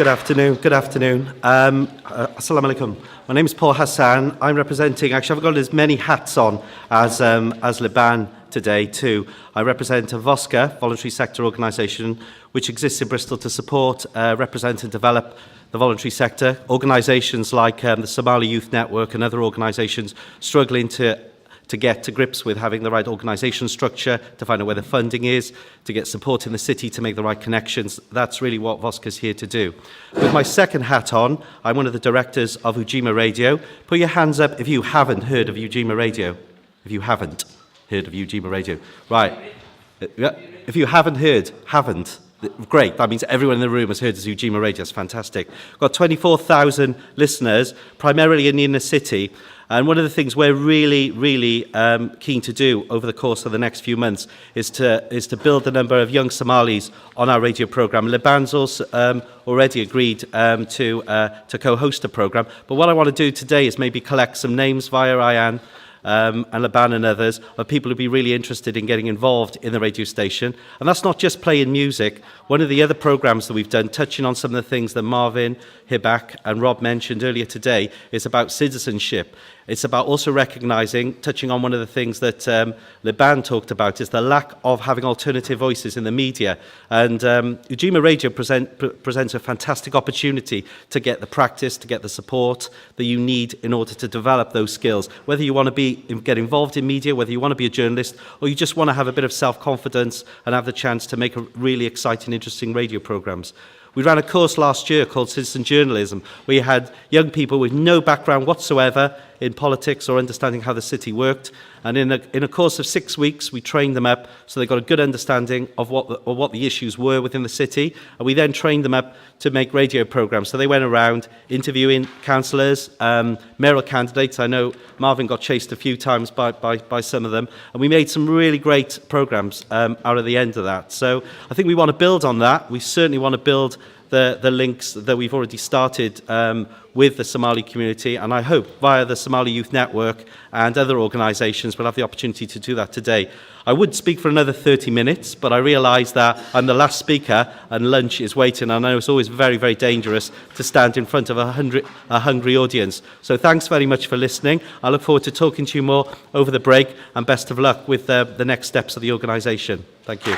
Good afternoon. Assalamu alaikum. My name is Paul Hassan. I'm representing, actually I've got as many hats on as Liban today too. I represent a VOSCA, voluntary sector organisation, which exists in Bristol to support, represent and develop the voluntary sector. Organisations like the Somali Youth Network and other organisations struggling to get to grips with having the right organisation structure, to find out where the funding is, to get support in the city, to make the right connections. That's really what VOSCA is here to do. With my second hat on, I'm one of the directors of Ujima Radio. Put your hands up if you haven't heard of Ujima Radio. If you haven't heard of Ujima Radio. Right. If you haven't. Great, that means everyone in the room has heard of Ujima Radio. That's fantastic. We've got 24,000 listeners, primarily in the inner city. And one of the things we're really keen to do over the course of the next few months is to build the number of young Somalis on our radio programme. Liban's also already agreed to co-host a programme. But what I want to do today is maybe collect some names via Ayan, and Liban and others, of people who'd be really interested in getting involved in the radio station. And that's not just playing music. One of the other programmes that we've done, touching on some of the things that Marvin, Hibak and Rob mentioned earlier today, is about citizenship. It's about also recognising, touching on one of the things that Liban talked about, is the lack of having alternative voices in the media. And Ujima Radio presents a fantastic opportunity to get the practice, to get the support that you need in order to develop those skills. Whether you want to get involved in media, whether you want to be a journalist, or you just want to have a bit of self-confidence and have the chance to make a really exciting, interesting radio programmes. We ran a course last year called Citizen Journalism, where you had young people with no background whatsoever in politics or understanding how the city worked. And in a course of 6 weeks, we trained them up so they got a good understanding of what the issues were within the city. And we then trained them up to make radio programmes. So they went around interviewing councillors, mayoral candidates. I know Marvin got chased a few times by some of them. And we made some really great programmes out of the end of that. So I think we want to build on that. We certainly want to build the links that we've already started with the Somali community, and I hope via the Somali Youth Network and other organisations we'll have the opportunity to do that today. I would speak for another 30 minutes, but I realise that I'm the last speaker and lunch is waiting. I know it's always very dangerous to stand in front of a hungry audience. So thanks very much for listening. I look forward to talking to you more over the break, and best of luck with the next steps of the organisation. Thank you.